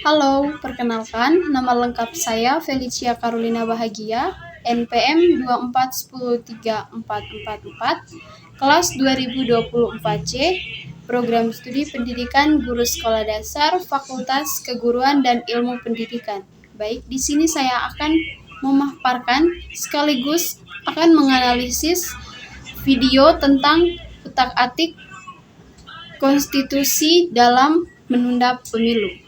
Halo, perkenalkan, nama lengkap saya Felicia Carolina Bahagia, NPM 241034444, kelas 2024C, Program Studi Pendidikan Guru Sekolah Dasar, Fakultas Keguruan dan Ilmu Pendidikan. Baik, di sini saya akan memaparkan sekaligus akan menganalisis video tentang utak-atik konstitusi dalam menunda pemilu.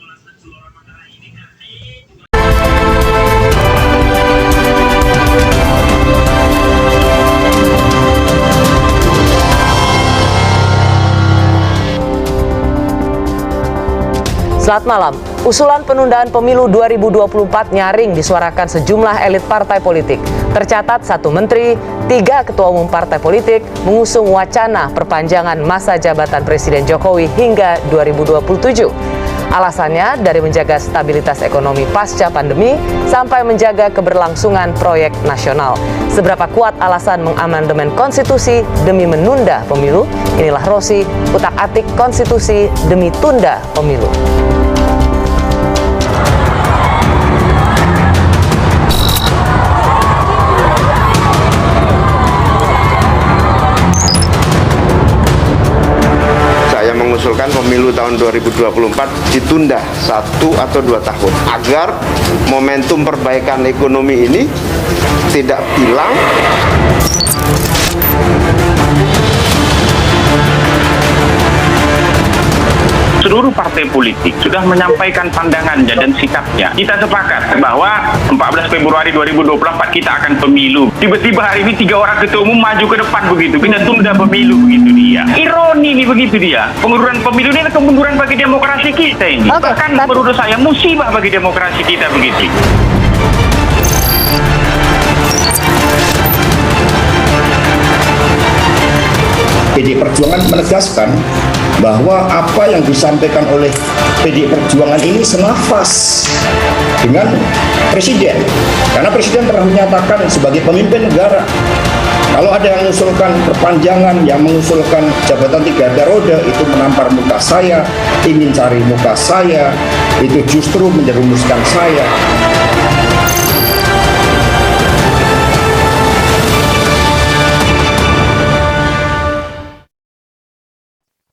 Selamat malam. Usulan penundaan pemilu 2024 nyaring disuarakan sejumlah elit partai politik. Tercatat 1 menteri, 3 ketua umum partai politik mengusung wacana perpanjangan masa jabatan Presiden Jokowi hingga 2027. Alasannya dari menjaga stabilitas ekonomi pasca pandemi sampai menjaga keberlangsungan proyek nasional. Seberapa kuat alasan mengamandemen konstitusi demi menunda pemilu? Inilah Rosi, utak-atik konstitusi demi tunda pemilu. Saya mengusulkan pemilu tahun 2024 ditunda 1 atau 2 tahun agar momentum perbaikan ekonomi ini tidak hilang. Seluruh partai politik sudah menyampaikan pandangannya dan sikapnya. Kita sepakat bahwa 14 Februari 2024 kita akan pemilu. Tiba-tiba hari ini 3 orang ketua umum maju ke depan begitu. Kita tunda pemilu begitu dia. Ironi nih begitu dia. Pengunduran pemilu ini adalah kemunduran bagi demokrasi kita ini. Bahkan menurut saya musibah bagi demokrasi kita begitu. PDI Perjuangan menegaskan bahwa apa yang disampaikan oleh PDI Perjuangan ini senafas dengan Presiden. Karena Presiden pernah menyatakan sebagai pemimpin negara, kalau ada yang mengusulkan perpanjangan, yang mengusulkan jabatan 3 periode, itu menampar muka saya, ingin cari muka saya, itu justru menjerumuskan saya.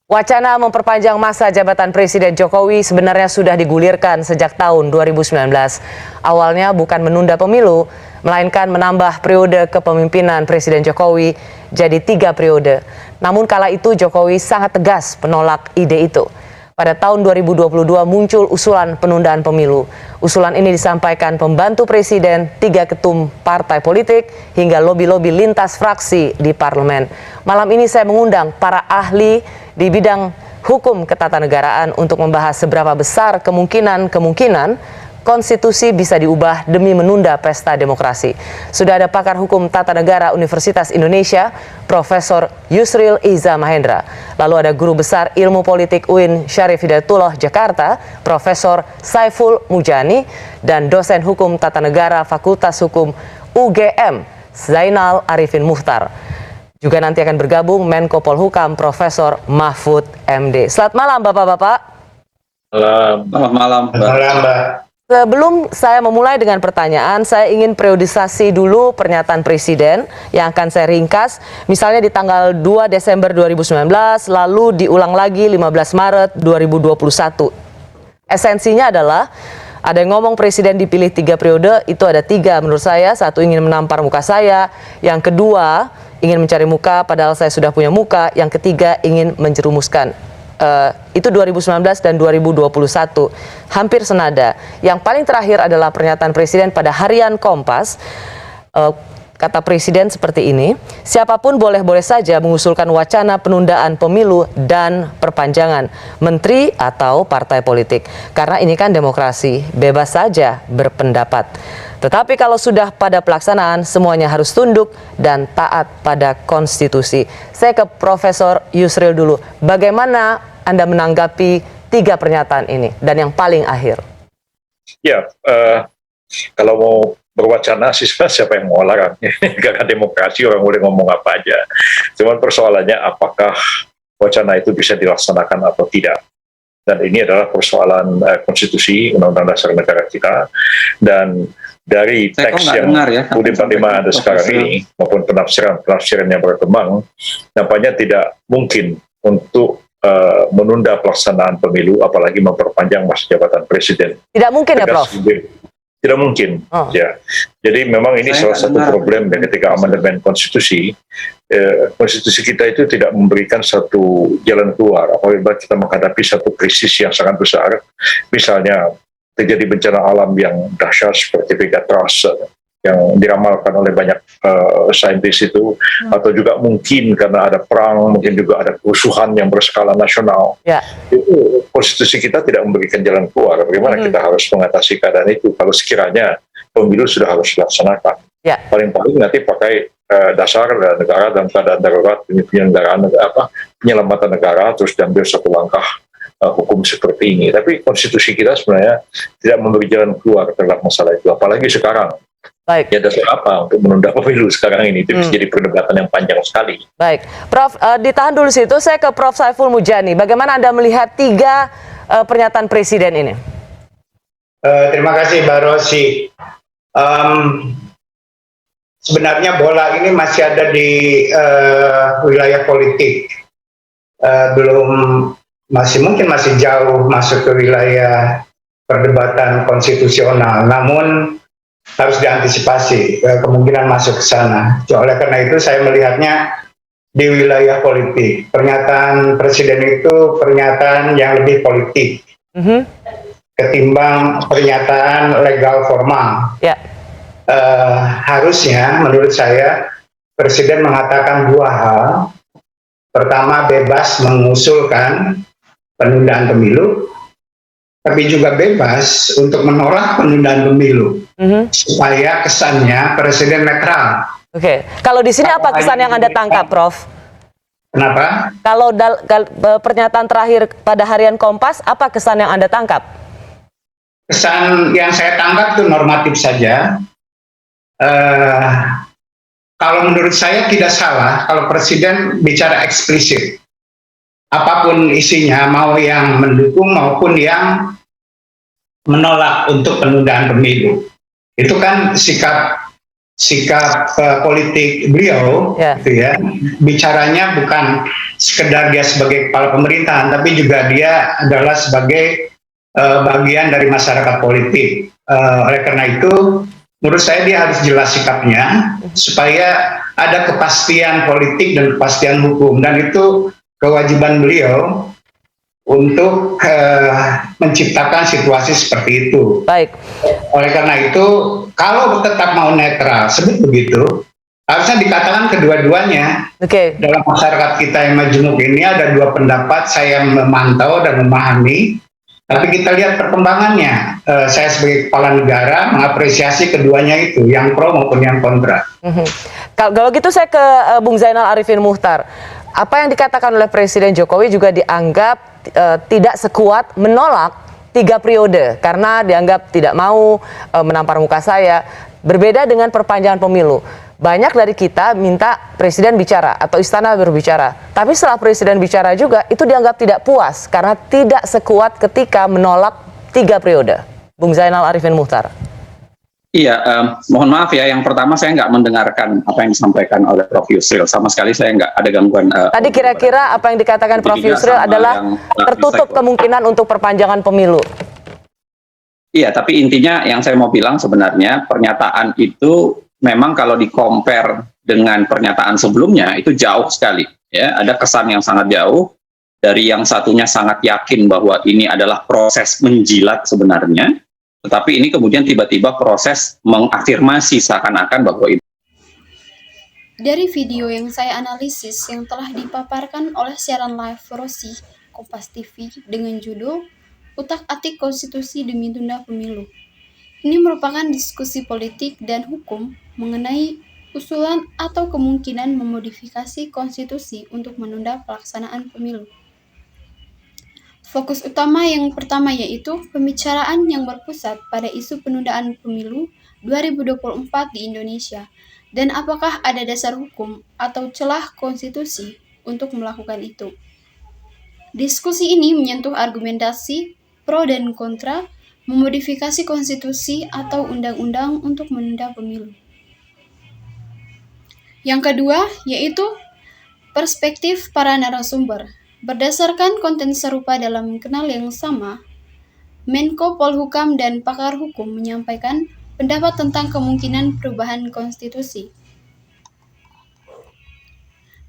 Wacana memperpanjang masa jabatan Presiden Jokowi sebenarnya sudah digulirkan sejak tahun 2019. Awalnya bukan menunda pemilu, melainkan menambah periode kepemimpinan Presiden Jokowi jadi 3 periode. Namun kala itu Jokowi sangat tegas menolak ide itu. Pada tahun 2022 muncul usulan penundaan pemilu. Usulan ini disampaikan pembantu presiden, 3 ketum partai politik, hingga lobi-lobi lintas fraksi di parlemen. Malam ini saya mengundang para ahli di bidang hukum ketatanegaraan untuk membahas seberapa besar kemungkinan konstitusi bisa diubah demi menunda pesta demokrasi. Sudah ada pakar hukum tata negara Universitas Indonesia, Profesor Yusril Iza Mahendra. Lalu ada guru besar ilmu politik UIN Syarif Hidayatullah Jakarta, Profesor Saiful Mujani, dan dosen hukum tata negara Fakultas Hukum UGM, Zainal Arifin Muhtar. Juga nanti akan bergabung Menko Polhukam Profesor Mahfud MD. Selamat malam Bapak-Bapak. Selamat malam, Mbak. Sebelum saya memulai dengan pertanyaan, saya ingin periodisasi dulu pernyataan Presiden yang akan saya ringkas. Misalnya di tanggal 2 Desember 2019, lalu diulang lagi 15 Maret 2021. Esensinya adalah ada yang ngomong Presiden dipilih 3 periode, itu ada 3 menurut saya. 1 ingin menampar muka saya, yang kedua ingin mencari muka padahal saya sudah punya muka, yang ketiga ingin menjerumuskan. Itu 2019 dan 2021 hampir senada. Yang paling terakhir adalah pernyataan Presiden pada harian Kompas. Kata Presiden seperti ini, siapapun boleh-boleh saja mengusulkan wacana penundaan pemilu dan perpanjangan, menteri atau partai politik. Karena ini kan demokrasi, bebas saja berpendapat. Tetapi kalau sudah pada pelaksanaan, semuanya harus tunduk dan taat pada konstitusi. Saya ke Profesor Yusril dulu. Bagaimana Anda menanggapi 3 pernyataan ini? Dan yang paling akhir. Ya, kalau mau berwacana sih siapa yang mau larang? Karena demokrasi orang boleh ngomong apa aja. Cuman persoalannya apakah wacana itu bisa dilaksanakan atau tidak. Dan ini adalah persoalan konstitusi Undang-Undang Dasar Negara kita, dan dari Saya kok teks nggak yang dengar ya, UUD 45 ada sekarang ini maupun penafsiran yang berkembang, nampaknya tidak mungkin untuk menunda pelaksanaan pemilu, apalagi memperpanjang masa jabatan presiden. Tidak mungkin ya, Prof? Tidak mungkin, ya. Jadi memang ini Saya salah satu nggak dengar. problem ya, ketika amandemen konstitusi, konstitusi kita itu tidak memberikan satu jalan keluar apabila kita menghadapi satu krisis yang sangat besar, misalnya terjadi bencana alam yang dahsyat seperti Megatrust yang diramalkan oleh banyak saintis itu, atau juga mungkin karena ada perang, mungkin juga ada kerusuhan yang berskala nasional. Ya. Itu konstitusi kita tidak memberikan jalan keluar. Bagaimana kita harus mengatasi keadaan itu kalau sekiranya pemilu sudah harus dilaksanakan? Ya. Paling-paling nanti pakai dasar negara dalam keadaan darurat, penyelamatan negara, terus diambil satu langkah hukum seperti ini. Tapi konstitusi kita sebenarnya tidak memberi jalan keluar terhadap masalah itu, apalagi sekarang. Baik. Ya dasar apa untuk menunda pemilu sekarang ini? Itu bisa jadi perdebatan yang panjang sekali. Baik, Prof, ditahan dulu situ. Saya ke Prof Saiful Mujani. Bagaimana Anda melihat 3 pernyataan Presiden ini? Terima kasih, Mbak Rosi. Sebenarnya bola ini masih ada di wilayah politik, mungkin masih jauh masuk ke wilayah perdebatan konstitusional. Namun harus diantisipasi kemungkinan masuk ke sana. Oleh karena itu saya melihatnya di wilayah politik. Pernyataan Presiden itu pernyataan yang lebih politik ketimbang pernyataan legal formal. Ya. Harusnya menurut saya Presiden mengatakan 2 hal. Pertama, bebas mengusulkan penundaan pemilu, tapi juga bebas untuk menolak penundaan pemilu, supaya kesannya Presiden netral. Oke, kalau di sini apa kesan yang Anda tangkap, Prof? Kenapa? Kalau pernyataan terakhir pada harian Kompas, apa kesan yang Anda tangkap? Kesan yang saya tangkap itu normatif saja. Kalau menurut saya tidak salah kalau Presiden bicara eksplisit. Apapun isinya, mau yang mendukung maupun yang menolak untuk penundaan pemilu. Itu kan sikap politik beliau, gitu ya. Bicaranya bukan sekedar dia sebagai kepala pemerintahan, tapi juga dia adalah sebagai bagian dari masyarakat politik. Oleh karena itu, menurut saya dia harus jelas sikapnya supaya ada kepastian politik dan kepastian hukum, dan itu kewajiban beliau untuk menciptakan situasi seperti itu. Baik. Oleh karena itu, kalau tetap mau netral, sebut begitu, harusnya dikatakan kedua-duanya. Oke. Dalam masyarakat kita yang majemuk ini ada 2 pendapat, saya memantau dan memahami. Tapi kita lihat perkembangannya. Saya sebagai kepala negara mengapresiasi keduanya itu, yang pro maupun yang kontra. Kalau gitu saya ke Bung Zainal Arifin Muchtar. Apa yang dikatakan oleh Presiden Jokowi juga dianggap tidak sekuat menolak 3 periode karena dianggap tidak mau menampar muka saya. Berbeda dengan perpanjangan pemilu. Banyak dari kita minta Presiden bicara atau istana berbicara. Tapi setelah Presiden bicara juga, itu dianggap tidak puas karena tidak sekuat ketika menolak 3 periode. Bung Zainal Arifin Muchtar. Iya, mohon maaf ya. Yang pertama saya nggak mendengarkan apa yang disampaikan oleh Prof Yusril. Sama sekali saya nggak ada gangguan. Tadi kira-kira apa yang dikatakan Prof Yusril adalah tertutup kemungkinan untuk perpanjangan pemilu. Iya, tapi intinya yang saya mau bilang sebenarnya pernyataan itu memang kalau di-compare dengan pernyataan sebelumnya itu jauh sekali. Ya, ada kesan yang sangat jauh dari yang satunya sangat yakin bahwa ini adalah proses menjilat sebenarnya, tetapi ini kemudian tiba-tiba proses mengafirmasi seakan-akan bahwa itu. Dari video yang saya analisis yang telah dipaparkan oleh siaran live Rosi Kompas TV dengan judul Utak-atik Konstitusi Demi Tunda Pemilu. Ini merupakan diskusi politik dan hukum mengenai usulan atau kemungkinan memodifikasi konstitusi untuk menunda pelaksanaan pemilu. Fokus utama yang pertama yaitu pembicaraan yang berpusat pada isu penundaan pemilu 2024 di Indonesia dan apakah ada dasar hukum atau celah konstitusi untuk melakukan itu. Diskusi ini menyentuh argumentasi pro dan kontra memodifikasi konstitusi atau undang-undang untuk menunda pemilu. Yang kedua, yaitu perspektif para narasumber. Berdasarkan konten serupa dalam Kenal yang Sama, Menko Polhukam dan pakar hukum menyampaikan pendapat tentang kemungkinan perubahan konstitusi.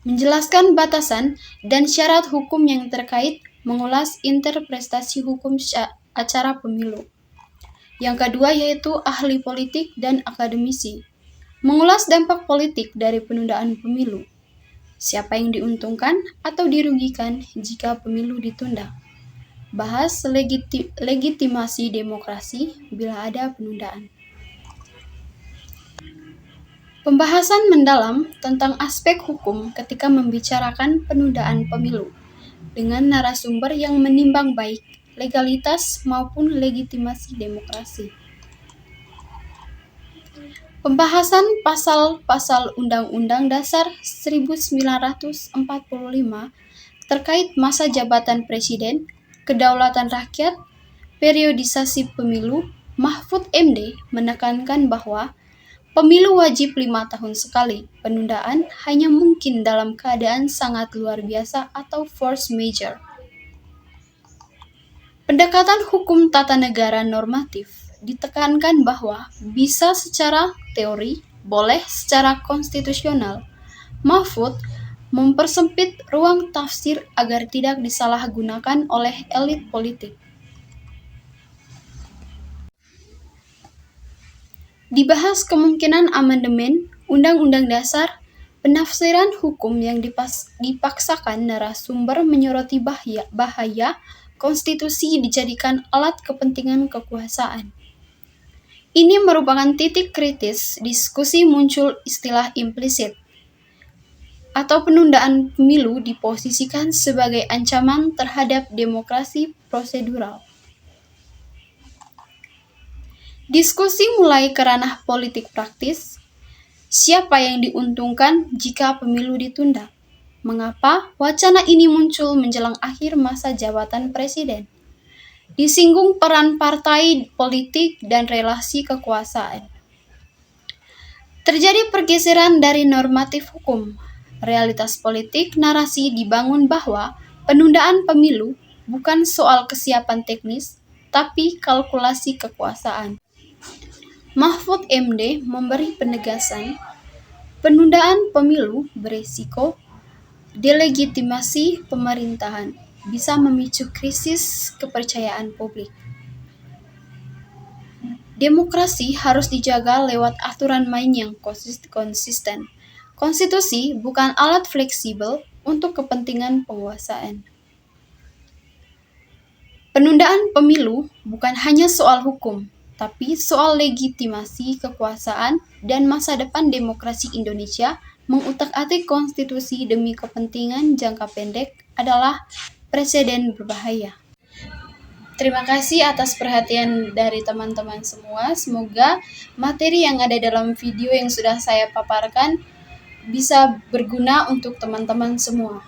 Menjelaskan batasan dan syarat hukum yang terkait, mengulas interpretasi hukum acara pemilu. Yang kedua yaitu ahli politik dan akademisi. Mengulas dampak politik dari penundaan pemilu. Siapa yang diuntungkan atau dirugikan jika pemilu ditunda. Bahas legitimasi demokrasi bila ada penundaan. Pembahasan mendalam tentang aspek hukum ketika membicarakan penundaan pemilu dengan narasumber yang menimbang baik legalitas maupun legitimasi demokrasi. Pembahasan pasal-pasal Undang-Undang Dasar 1945 terkait masa jabatan presiden, kedaulatan rakyat, periodisasi pemilu. Mahfud MD menekankan bahwa pemilu wajib 5 tahun sekali. Penundaan hanya mungkin dalam keadaan sangat luar biasa atau force majeure. Pendekatan hukum tata negara normatif ditekankan bahwa bisa secara teori, boleh secara konstitusional. Mahfud mempersempit ruang tafsir agar tidak disalahgunakan oleh elit politik. Dibahas kemungkinan amandemen Undang-Undang Dasar, penafsiran hukum yang dipaksakan. Narasumber menyoroti bahaya konstitusi dijadikan alat kepentingan kekuasaan. Ini merupakan titik kritis diskusi. Muncul istilah implisit atau penundaan pemilu diposisikan sebagai ancaman terhadap demokrasi prosedural. Diskusi mulai ke ranah politik praktis. Siapa yang diuntungkan jika pemilu ditunda? Mengapa wacana ini muncul menjelang akhir masa jabatan presiden? Disinggung peran partai politik dan relasi kekuasaan. Terjadi pergeseran dari normatif hukum. Realitas politik, narasi dibangun bahwa penundaan pemilu bukan soal kesiapan teknis, tapi kalkulasi kekuasaan. Mahfud MD memberi penegasan, penundaan pemilu berisiko delegitimasi pemerintahan, bisa memicu krisis kepercayaan publik. Demokrasi harus dijaga lewat aturan main yang konsisten. Konstitusi bukan alat fleksibel untuk kepentingan penguasaan. Penundaan pemilu bukan hanya soal hukum, tapi soal legitimasi kekuasaan dan masa depan demokrasi Indonesia. Mengutak-atik konstitusi demi kepentingan jangka pendek adalah presiden berbahaya. Terima kasih atas perhatian dari teman-teman semua. Semoga materi yang ada dalam video yang sudah saya paparkan bisa berguna untuk teman-teman semua.